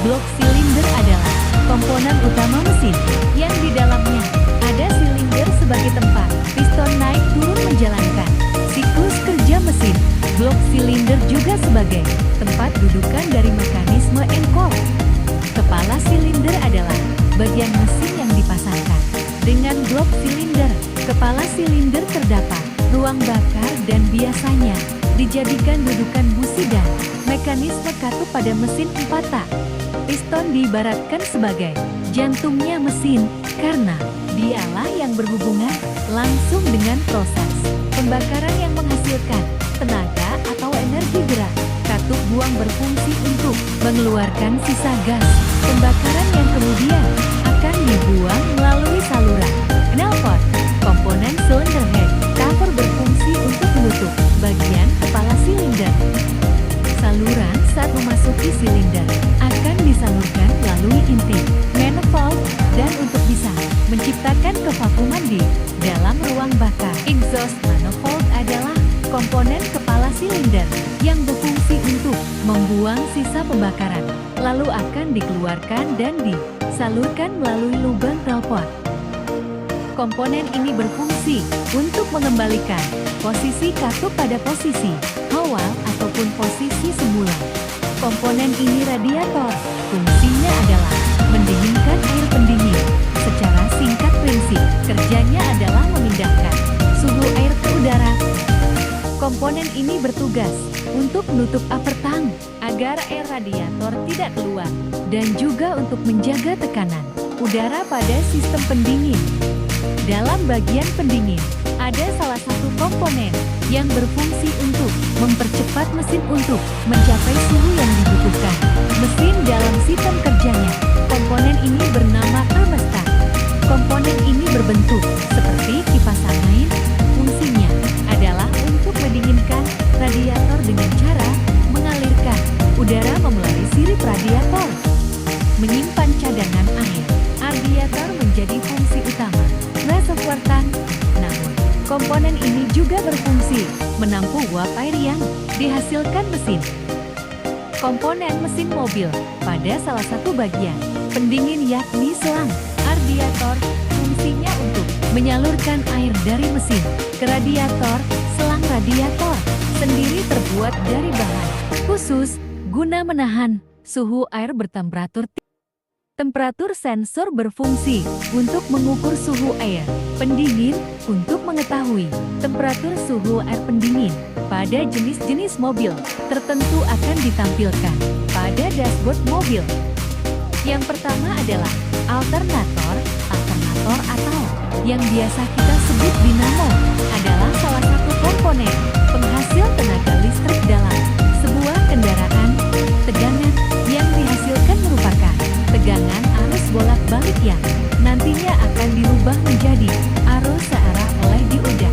Blok silinder adalah komponen utama mesin, yang di dalamnya ada silinder sebagai tempat piston naik turun menjalankan siklus kerja mesin. Blok silinder juga sebagai tempat dudukan dari mekanisme engkol. Kepala silinder adalah bagian mesin yang dipasangkan dengan blok silinder. Kepala silinder terdapat ruang bakar dan biasanya dijadikan dudukan busi dan mekanisme katup pada mesin 4 tak. Piston diibaratkan sebagai jantungnya mesin karena dialah yang berhubungan langsung dengan proses pembakaran yang menghasilkan tenaga atau energi gerak. Katup buang berfungsi untuk mengeluarkan sisa gas pembakaran yang kemudian akan dibuang melalui saluran knalpot. Komponen cylinder head cover berfungsi untuk menutup bagian kepala silinder. Saluran saat memasuki silinder akan disalurkan melalui inti manifold dan untuk bisa menciptakan kevakuman di dalam ruang bakar. Exhaust manifold adalah komponen kepala silinder yang berfungsi untuk membuang sisa pembakaran, lalu akan dikeluarkan dan disalurkan melalui lubang knalpot. Komponen ini berfungsi untuk mengembalikan posisi katup pada posisi awal ataupun posisi semula. Komponen ini radiator. Fungsinya adalah mendinginkan air pendingin. Secara singkat prinsip kerjanya adalah memindahkan suhu air ke udara. Komponen ini bertugas untuk menutup upper tank agar air radiator tidak keluar dan juga untuk menjaga tekanan udara pada sistem pendingin. Dalam bagian pendingin, ada salah satu komponen yang berfungsi untuk mempercepat mesin untuk mencapai suhu yang dibutuhkan. Mesin dalam sistem kerjanya, komponen ini bernama thermostat. Komponen ini berbentuk seperti kipas angin. Fungsinya adalah untuk mendinginkan radiator dengan cara mengalirkan udara melalui sirip radiator. Menyimpan cadangan air, radiator menjadi fungsi utama reservoir tank. Namun, komponen ini juga berfungsi menampung uap air yang dihasilkan mesin. Komponen mesin mobil pada salah satu bagian pendingin yakni selang radiator, fungsinya untuk menyalurkan air dari mesin ke radiator. Selang radiator sendiri terbuat dari bahan khusus guna menahan suhu air bertemperatur tinggi. Temperatur sensor berfungsi untuk mengukur suhu air pendingin untuk mengetahui temperatur suhu air pendingin pada jenis-jenis mobil tertentu akan ditampilkan pada dashboard mobil. Yang pertama adalah alternator. Alternator atau yang biasa kita sebut dinamo adalah salah satu komponen penghasil tenaga listrik dalam sebuah kendaraan. Tegangan yang dihasilkan merupakan tegangan arus bolak-balik yang nantinya akan dirubah menjadi arus searah oleh dioda.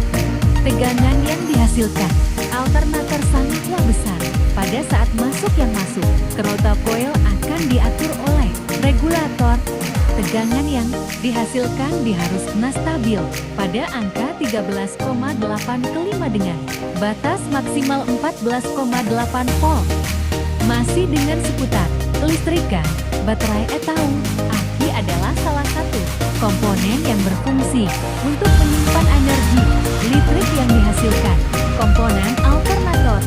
Tegangan yang dihasilkan alternator sangatlah besar. Pada saat masuk ke rotor coil akan diatur oleh regulator. Tegangan yang dihasilkan diharuskan stabil pada angka 13,8 ke 5 dengan batas maksimal 14,8 volt. Masih dengan seputar kelistrikan, baterai atau aki adalah salah satu komponen yang berfungsi untuk menyimpan energi listrik yang dihasilkan. Komponen alternator,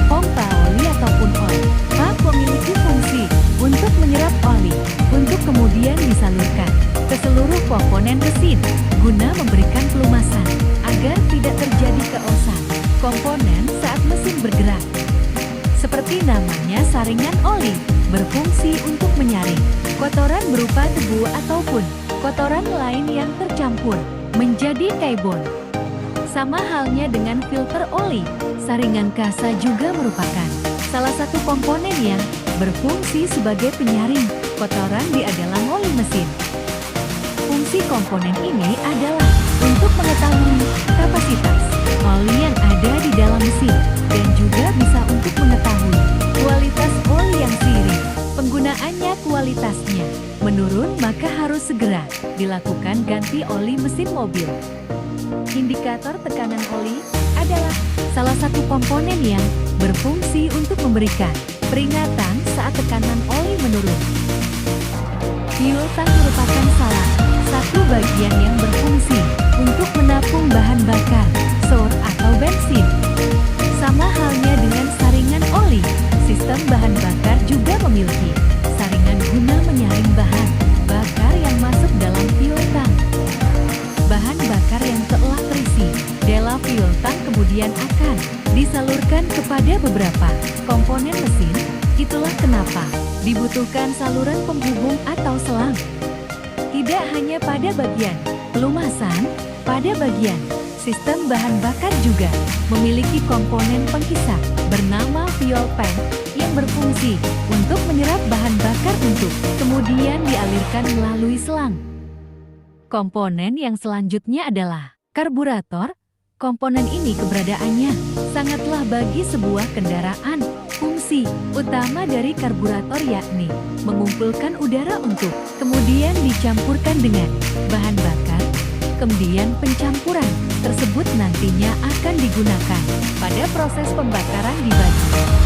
pompa oli ataupun oil pump memiliki fungsi untuk menyerap oli untuk kemudian disalurkan ke seluruh komponen mesin guna memberikan pelumasan agar tidak terjadi keosan komponen saat mesin bergerak. Seperti namanya, saringan oli berfungsi untuk menyaring kotoran berupa debu ataupun kotoran lain yang tercampur menjadi karbon. Sama halnya dengan filter oli, saringan kasa juga merupakan salah satu komponen yang berfungsi sebagai penyaring kotoran di dalam oli mesin. Fungsi komponen ini adalah untuk mengetahui kapasitas oli yang ada di dalam mesin dan juga bisa untuk mengetahui kualitas oli yang seiring penggunaannya kualitasnya menurun, maka harus segera dilakukan ganti oli mesin mobil. Indikator tekanan oli adalah salah satu komponen yang berfungsi untuk memberikan Peringatan saat tekanan oli menurun. Fuel tank merupakan salah satu bagian yang berfungsi untuk menampung bahan bakar, sour atau bensin. Sama halnya dengan saringan oli, sistem bahan bakar juga memiliki saringan guna menyaring bahan bakar yang masuk dalam fuel tank. Bahan bakar yang telah terisi dalam fuel tank kemudian akan disalurkan kepada beberapa komponen mesin. Itulah kenapa dibutuhkan saluran penghubung atau selang. Tidak hanya pada bagian pelumasan, pada bagian sistem bahan bakar juga memiliki komponen penghisap bernama fuel tank yang berfungsi untuk menyerap bahan bakar untuk kemudian dialirkan melalui selang. Komponen yang selanjutnya adalah karburator. Komponen ini keberadaannya sangatlah bagi sebuah kendaraan. Fungsi utama dari karburator yakni mengumpulkan udara untuk kemudian dicampurkan dengan bahan bakar. Kemudian pencampuran tersebut nantinya akan digunakan pada proses pembakaran di bagian